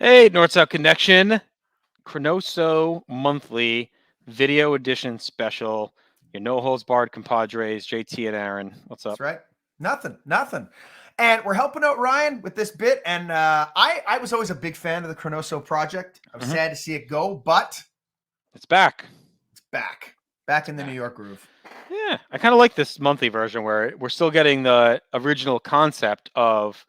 Hey, North-South Connection, ChroNoSo monthly video edition special. Your no holds barred compadres, JT and Aaron. What's up? That's right. Nothing. And we're helping out Ryan with this bit. And I was always a big fan of the ChroNoSo project. I was sad to see it go, but It's back. it's back in the New York groove. Yeah, I kind of like this monthly version where we're still getting the original concept of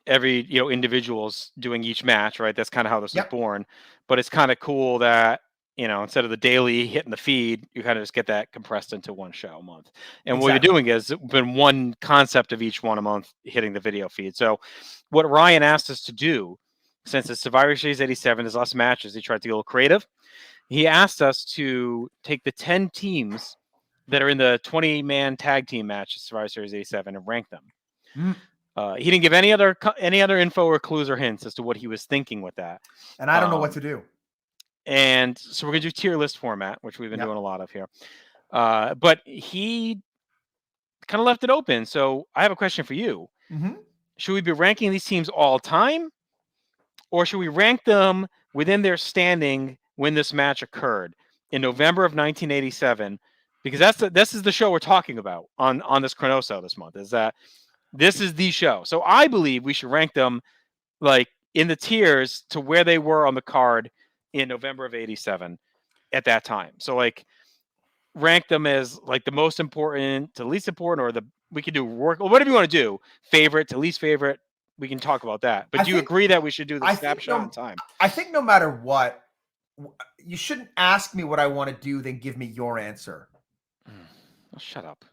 every individuals doing each match, right? That's kind of how this was born. But it's kind of cool that instead of the daily hitting the feed, you kind of just get that compressed into one show a month. And what you're doing is been one concept of each one a month hitting the video feed. So what Ryan asked us to do, since it's Survivor Series 87, there's less matches, he tried to get a little creative. He asked us to take the 10 teams that are in the 20-man tag team match at Survivor Series 87 and rank them. He didn't give any other info or clues or hints as to what he was thinking with that. And I don't know what to do. And so we're going to do tier list format, which we've been doing a lot of here. But he kind of left it open. So I have a question for you. Should we be ranking these teams all time? Or should we rank them within their standing when this match occurred in November of 1987? Because this is the show we're talking about on this ChroNoSo this month, is that this is the show. So I believe we should rank them like in the tiers to where they were on the card in November of 87 at that time. So like rank them as like the most important to least important, or we could do work, or whatever you want to do, favorite to least favorite. We can talk about that. But do you agree that we should do the snapshot in time? I think no matter what, you shouldn't ask me what I want to do, then give me your answer. Oh, shut up.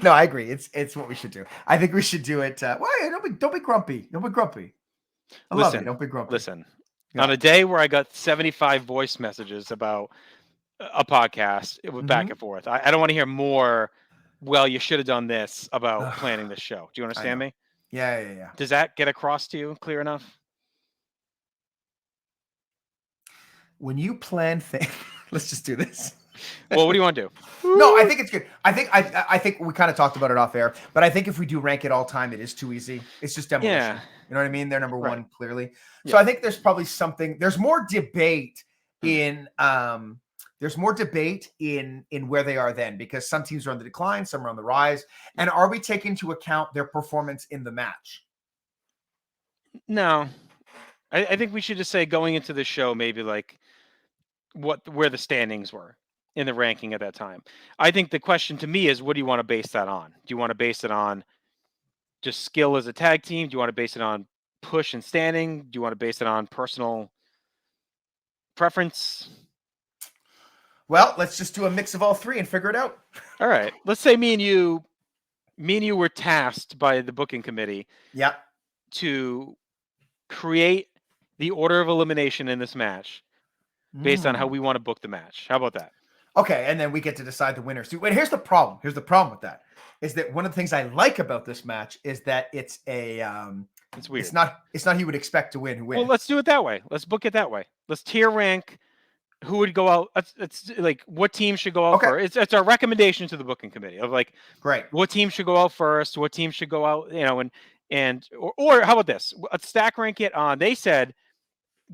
No, I agree. It's what we should do. I think we should do it. Don't be grumpy. Don't be grumpy. Love it. Don't be grumpy. Listen, on a day where I got 75 voice messages about a podcast, it was back and forth. I don't want to hear more. Well, you should have done this about planning this show. Do you understand me? Yeah. Does that get across to you clear enough? When you plan things, let's just do this. Well, what do you want to do? No, I think it's good. I think we kind of talked about it off air, but I think if we do rank it all time, it is too easy. It's just demolition. Yeah. You know what I mean? They're number one, clearly. So I think there's probably there's more debate in where they are then, because some teams are on the decline, some are on the rise. And are we taking into account their performance in the match? No. I think we should just say going into the show, maybe like where the standings were in the ranking at that time. I think the question to me is, what do you want to base that on? Do you want to base it on just skill as a tag team? Do you want to base it on push and standing? Do you want to base it on personal preference? Well, let's just do a mix of all three and figure it out. All right. Let's say me and you were tasked by the booking committee to create the order of elimination in this match based on how we want to book the match. How about that? Okay, and then we get to decide the winners. Wait, here's the problem. Here's the problem with that. Is that one of the things I like about this match is that it's it's weird. It's not who you would expect to win. Well, let's do it that way. Let's book it that way. Let's tier rank who would go out. It's like what team should go out first. It's our recommendation to the booking committee of like, what team should go out first, what team should go out, or how about this? Let's stack rank it on. They said,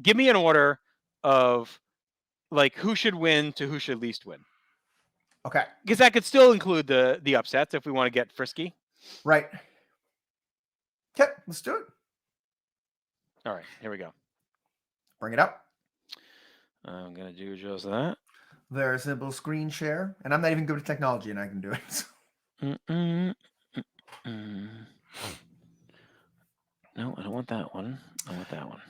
give me an order of like who should win to who should least win. Okay. Because that could still include the upsets if we want to get frisky. Right. Okay, let's do it. All right, here we go. Bring it up. I'm going to do just that. There's a little screen share, and I'm not even good at technology, and I can do it. So. No, I don't want that one. I want that one.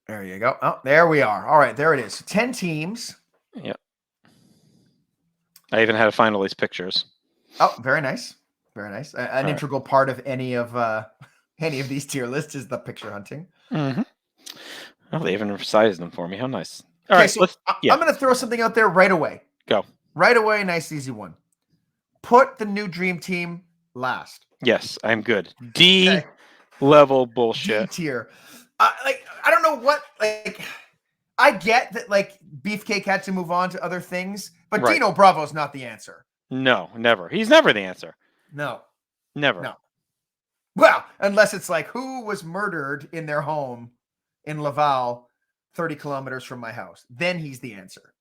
There you go. Oh, there we are. All right, there it is. 10 teams. Yep. I even had to find all these pictures. Oh, very nice. Very nice. An integral part of any of these tier lists is the picture hunting. Mm-hmm. Oh, they even sized them for me. How nice. All right, so I'm going to throw something out there right away. Go. Right away, nice, easy one. Put the new Dream Team last. Yes, I'm good. D level bullshit. D tier. I don't know what, like, I get that, like, Beefcake had to move on to other things, but Dino Bravo's not the answer. No, never. He's never the answer. No. Never. No. Well, unless it's like who was murdered in their home in Laval, 30 kilometers from my house. Then he's the answer.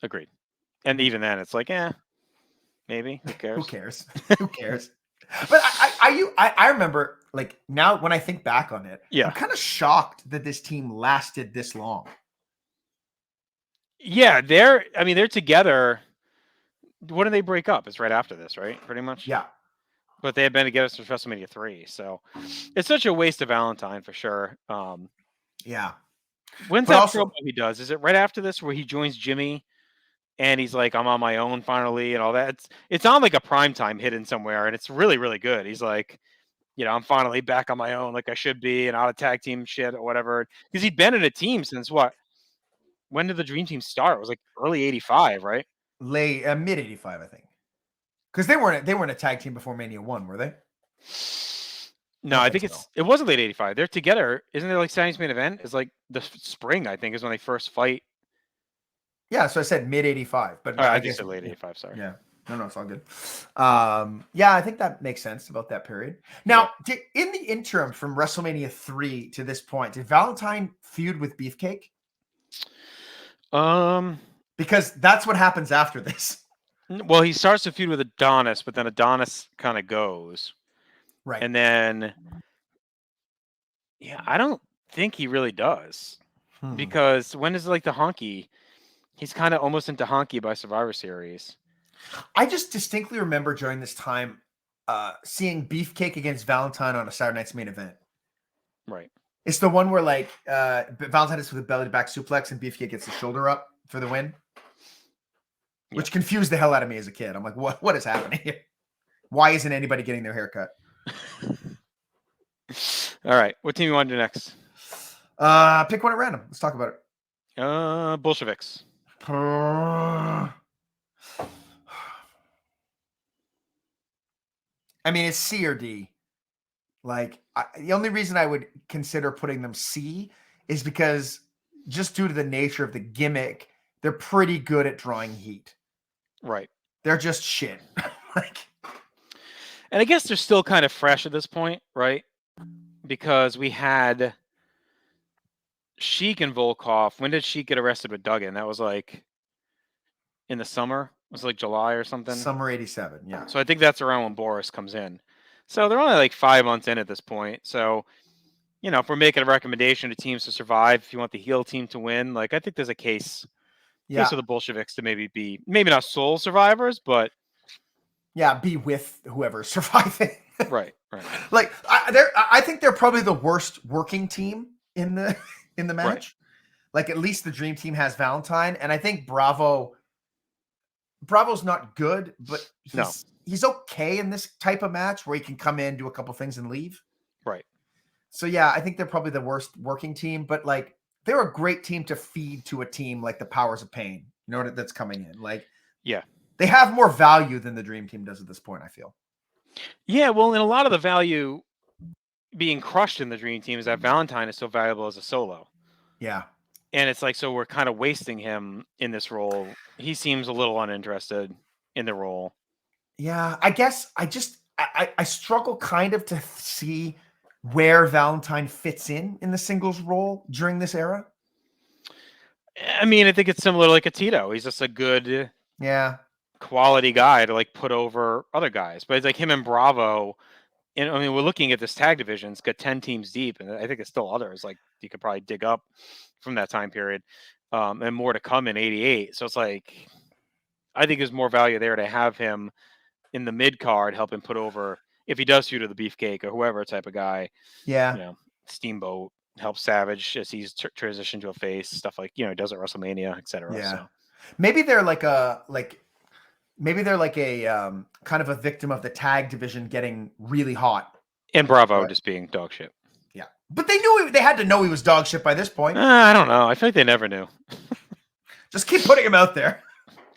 Agreed. And Mhm. even then, it's like, maybe. Who cares? Who cares? Who cares? But I remember, like, now when I think back on it, I'm Yeah. kind of shocked that this team lasted this long. Yeah, they're together. When do they break up? It's right after this, right? Pretty much. Yeah. But they had been together since WrestleMania 3, so it's such a waste of Valentine for sure. Yeah. When's But that also, promo he does? Is it right after this where he joins Jimmy and he's like, "I'm on my own finally," and all that? It's on like a primetime hidden somewhere, and it's really really good. He's like, I'm finally back on my own, like I should be, and out of tag team shit or whatever. Because he'd been in a team since what? When did the Dream Team start? It was like early '85, right? late mid 85, I think. Because they weren't a tag team before Mania 1, were they? I No, don't I think think so. it wasn't late '85. They're together. Isn't there like Sammy's main event? It's like the spring, I think, is when they first fight. Yeah, so I said mid 85, but Oh, I I just guess said late yeah. '85. Sorry. Yeah. No, it's all good. Yeah, I think that makes sense about that period. Yeah. Now, in the interim from WrestleMania 3 to this point, did Valentine feud with Beefcake? Um. Because that's what happens after this. Well, he starts to feud with Adonis, but then Adonis kind of goes, Right. and then I don't think he really does because when is like the honky? He's kind of almost into honky by Survivor Series. I just distinctly remember during this time seeing Beefcake against Valentine on a Saturday Night's Main Event. Right. It's the one where like Valentine is with a belly to back suplex and Beefcake gets the shoulder up for the win. Yeah. Which confused the hell out of me as a kid. I'm like, what is happening here? Why isn't anybody getting their hair cut? All right. What team you want to do next? Pick one at random. Let's talk about it. Bolsheviks. I mean, it's C or D. Like, the only reason I would consider putting them C is because just due to the nature of the gimmick, they're pretty good at drawing heat. Right. They're just shit. Like, and I guess they're still kind of fresh at this point, right? Because we had Sheik and Volkov. When did Sheik get arrested with Duggan? That was like in the summer. It was like July or something. Summer '87, yeah. So I think that's around when Boris comes in. So they're only like 5 months in at this point. So, if we're making a recommendation to teams to survive, if you want the heel team to win, like I think there's a case for the Bolsheviks to maybe not sole survivors, but be with whoever's surviving. right. Like I think they're probably the worst working team in the match. Right. Like at least the Dream Team has Valentine, and I think Bravo's not good, but he's okay in this type of match where he can come in, do a couple things, and leave. Right. So yeah, I think they're probably the worst working team, but like they're a great team to feed to a team like the Powers of Pain. You know that's coming in. Like, yeah, they have more value than the Dream Team does at this point, I feel. Yeah, well, and a lot of the value being crushed in the Dream Team is that Valentine is so valuable as a solo. Yeah. And it's like, so we're kind of wasting him in this role. He seems a little uninterested in the role. Yeah, I guess I struggle kind of to see where Valentine fits in the singles role during this era. I mean, I think it's similar to like a Tito. He's just a good quality guy to like put over other guys. But it's like him and Bravo. And I mean, we're looking at this tag division. It's got 10 teams deep, and I think it's still others like you could probably dig up from that time period, and more to come in '88. So it's like, I think there's more value there to have him in the mid card, help him put over if he does feud to the Beefcake or whoever type of guy. Yeah. Steamboat helps Savage as he's transitioned to a face, stuff like he does at WrestleMania, etc. Yeah. So Maybe they're like a kind of a victim of the tag division getting really hot. And Bravo just being dog shit. Yeah. But they had to know he was dog shit by this point. I don't know. I feel like they never knew. Just keep putting him out there.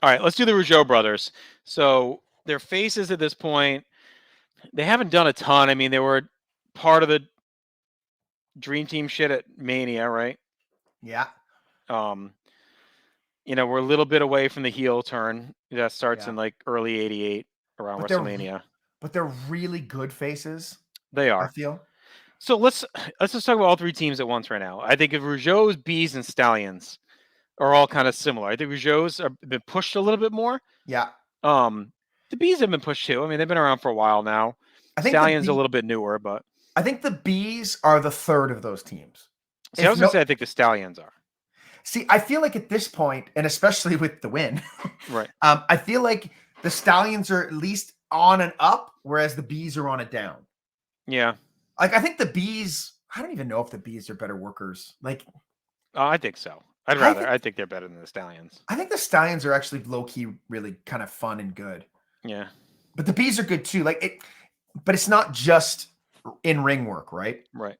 All right, let's do the Rougeau brothers. So their faces at this point, they haven't done a ton. I mean, they were part of the Dream Team shit at Mania, right? Yeah. We're a little bit away from the heel turn that starts in like early '88 around WrestleMania. but they're really good faces. They I are. feel. So let's just talk about all 3 teams at once right now. I think if Rougeau's, Bees, and Stallions are all kind of similar. I think Rougeau's have been pushed a little bit more. Yeah. The Bees have been pushed too. I mean, they've been around for a while now. I think Stallions a little bit newer, but the Bees are the third of those teams. see, I If was gonna no, say I think the Stallions are. see, I feel like at this point, and especially with the win, Right. I feel like the Stallions are at least on and up, whereas the Bees are on a down. Yeah. Like I think the Bees, I don't even know if the Bees are better workers. Like I think so. I think they're better than the Stallions. I think the Stallions are actually low key really kind of fun and good. Yeah. But the Bees are good too. But it's not just in ring work, right? Right.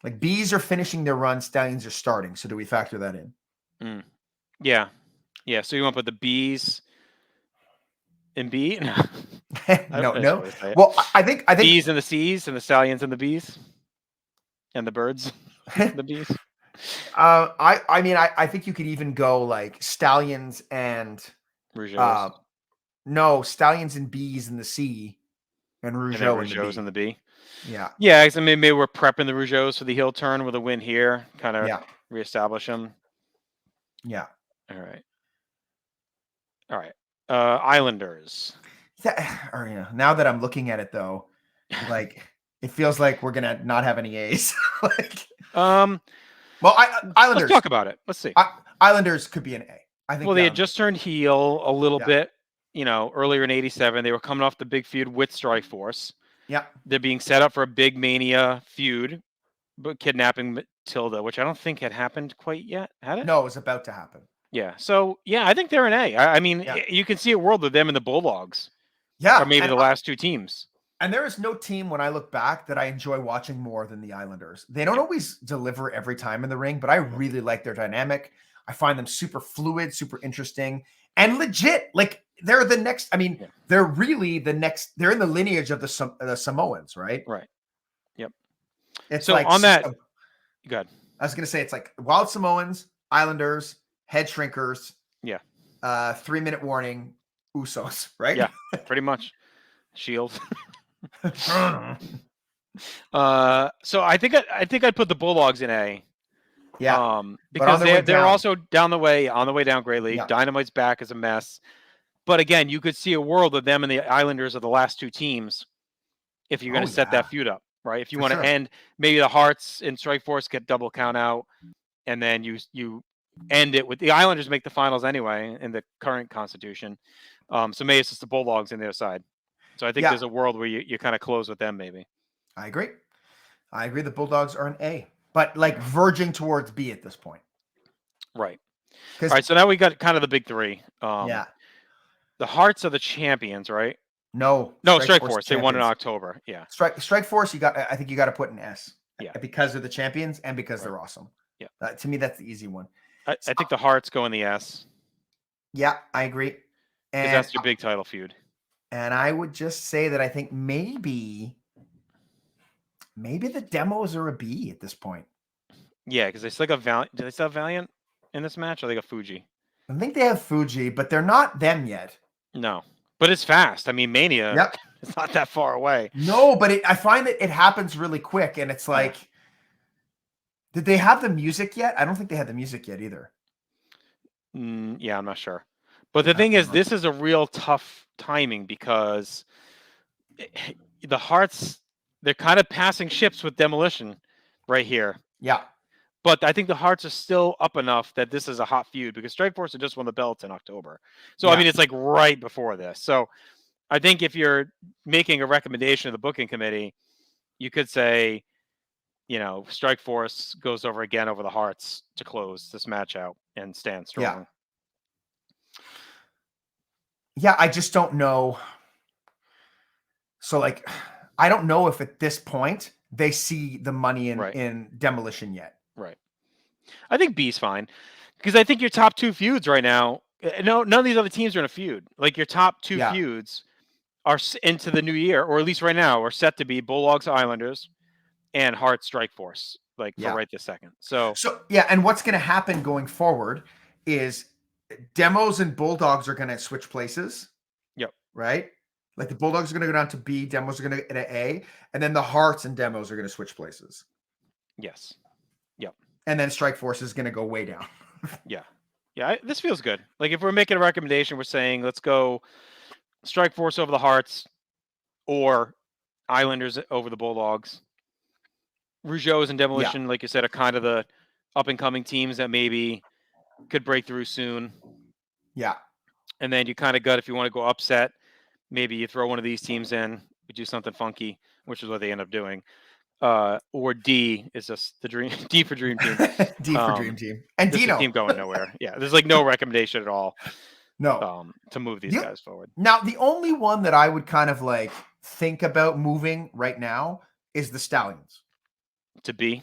Like Bees are finishing their run, Stallions are starting. So do we factor that in? Yeah. Yeah. So you want to put the Bees in B? No. No. Well, I think Bees and the C's and the Stallions and the Bees and the birds, the bees. I mean I think you could even go like Stallions and Rougeau's. No, Stallions and Bees in the C and Rougeau in the B. In the B. Yeah. Yeah, I mean, maybe we're prepping the Rougeaus for the heel turn with a win here, kind of reestablish them. Yeah. All right. Islanders. Now that I'm looking at it though, like it feels like we're gonna not have any A's. Islanders. Let's talk about it. Let's see. Islanders could be an A. I think. Well, they had just turned heel a little bit, earlier in '87. They were coming off the big feud with Strikeforce. Yeah. They're being set up for a big Mania feud, but kidnapping Matilda, which I don't think had happened quite yet. Had it? No, it was about to happen. Yeah. So, I think they're an A. I mean, you can see a world with them and the Bulldogs. Yeah. Or maybe the last 2 teams. And there is no team when I look back that I enjoy watching more than the Islanders. They don't always deliver every time in the ring, but I really like their dynamic. I find them super fluid, super interesting, and legit. Like they're the next. I mean, they're really the next. They're in the lineage of the Samoans, right? Right. Yep. It's so like on that. Good. I was gonna say it's like Wild Samoans, Islanders, Head Shrinkers. Yeah. 3-minute warning, Usos, right? Yeah, pretty much. Shield. So I think I'd put the Bulldogs in A. Yeah. Because they're also on the way down Great League. Yeah. Dynamite's back is a mess. But again, you could see a world of them and the Islanders are the last 2 teams if you're going to set that feud up, right? If you want to end, maybe the Hearts and Strikeforce get double count out, and then you end it with the Islanders make the finals anyway in the current constitution. So maybe it's just the Bulldogs on their side. So I think there's a world where you kind of close with them maybe. I agree. The Bulldogs are an A, but like verging towards B at this point. Right. All right. So now we got kind of the big 3. The Hearts are the champions, right? No, Strikeforce. They won in October. Yeah. Strikeforce. I think you got to put an S. Yeah. Because they're the champions and because they're awesome. Yeah. To me, that's the easy one. I think the Hearts go in the S. Yeah, I agree. Because that's your big title feud. And I would just say that I think maybe the demos are a B at this point. Yeah, because they still got Valiant. Do they still have Valiant in this match, or they got Fuji? I think they have Fuji, but they're not them yet. No, but it's fast. I mean, Mania. It's not that far away. No, but I find that it happens really quick, and it's like, did they have the music yet? I don't think they had the music yet either. Yeah, I'm not sure. But the thing is, this is a real tough timing because the Hearts, they're kind of passing ships with Demolition right here. Yeah. But I think the Hearts are still up enough that this is a hot feud because Strikeforce had just won the belt in October. So, I mean, it's like right before this. So I think if you're making a recommendation to the booking committee, you could say, Strikeforce goes over again over the Hearts to close this match out and stand strong. Yeah, I just don't know. So, like, I don't know if at this point they see the money in Demolition yet. Right. I think B's fine because I think your top 2 feuds right now. No, none of these other teams are in a feud. Like your top 2 feuds are into the new year, or at least right now, are set to be Bulldogs Islanders and Hearts Strikeforce. Like for right this second. So yeah, and what's going to happen going forward is Demos and Bulldogs are going to switch places. Yep. Right. Like the Bulldogs are going to go down to B, Demos are going to get to A, and then the Hearts and Demos are going to switch places. Yes. Yep. And then Strike Force is going to go way down. Yeah. Yeah. This feels good. Like if we're making a recommendation, we're saying let's go Strike Force over the Hearts or Islanders over the Bulldogs. Rougeaus and Demolition, like you said, are kind of the up and coming teams that maybe could break through soon. Yeah. And then you kind of got, if you want to go upset, maybe you throw one of these teams in, we do something funky, which is what they end up doing. Or D is just the dream D for Dream Team. D for Dream Team. And this Dino. is a team going nowhere. Yeah. There's like no recommendation at all. No. To move these guys forward. Now, the only one that I would kind of like think about moving right now is the Stallions. To B?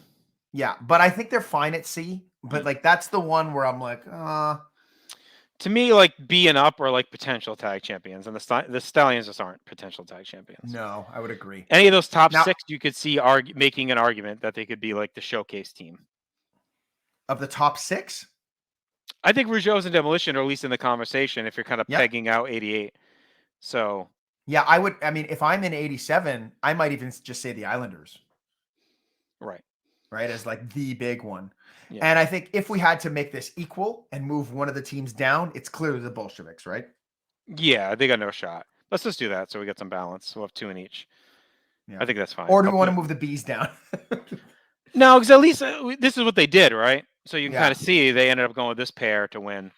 Yeah, but I think they're fine at C. But like that's the one where I'm like, To me, like B and up are like potential tag champions, and the Stallions just aren't potential tag champions. No, I would agree. Any of those top 6, you could see making an argument that they could be like the showcase team. Of the top 6? I think Rougeaus and Demolition are at least in the conversation if you're kind of pegging out 88. So yeah, I would. I mean, if I'm in 87, I might even just say the Islanders. Right. As like the big one. Yeah. And I think if we had to make this equal and move one of the teams down, it's clearly the Bolsheviks, right? Yeah, they got no shot. Let's just do that so we get some balance. We'll have 2 in each. Yeah. I think that's fine. Or do we want to move the Bees down? No, because at least this is what they did, right? So you can kind of see they ended up going with this pair to win.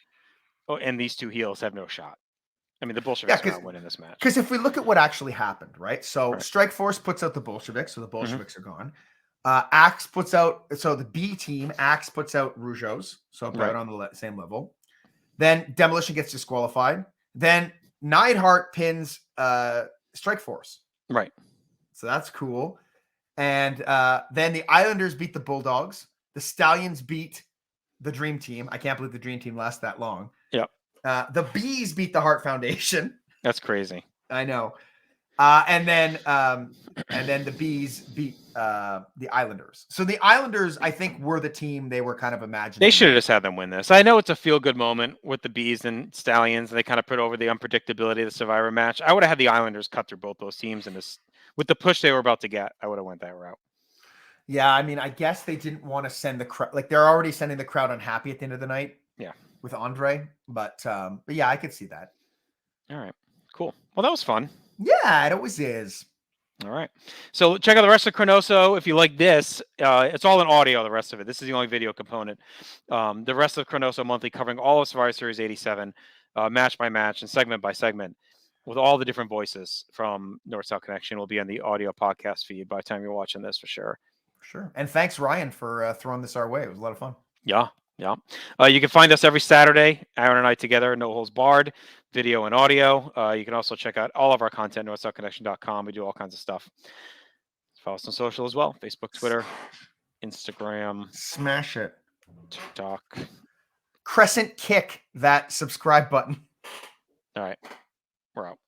Oh, and these 2 heels have no shot. I mean, the Bolsheviks are not winning this match. Because if we look at what actually happened, right? So Strike Force puts out the Bolsheviks, so the Bolsheviks are gone. Axe puts out, so the B team, Axe puts out Rougeaus, so about on the same level. Then Demolition gets disqualified. Then Neidhart pins Strike Force. Right. So that's cool. And then the Islanders beat the Bulldogs. The Stallions beat the Dream Team. I can't believe the Dream Team lasts that long. Yep. The Bees beat the Hart Foundation. That's crazy. I know. And then the Bees beat the Islanders. So the Islanders, I think, were the team they were kind of imagining. They should have just had them win this. I know it's a feel-good moment with the Bees and Stallions, and they kind of put over the unpredictability of the Survivor match. I would have had the Islanders cut through both those teams, and this, with the push they were about to get, I would have went that route. Yeah, I mean, I guess they didn't want to send the crowd. Like, they're already sending the crowd unhappy at the end of the night. Yeah. With Andre. But yeah, I could see that. All right. Cool. Well, that was fun. Yeah, it always is. All right. So check out the rest of ChroNoSo. If you like this, it's all in audio, the rest of it. This is the only video component. The rest of ChroNoSo Monthly covering all of Survivor Series 87, match by match and segment by segment, with all the different voices from North-South Connection will be on the audio podcast feed by the time you're watching this for sure. Sure. And thanks, Ryan, for throwing this our way. It was a lot of fun. Yeah. Yeah. You can find us every Saturday, Aaron and I together, No Holds Barred, video and audio. You can also check out all of our content, northsouthconnection.com. We do all kinds of stuff. Follow us on social as well. Facebook, Twitter, Instagram. Smash it. TikTok. Crescent kick that subscribe button. All right. We're out.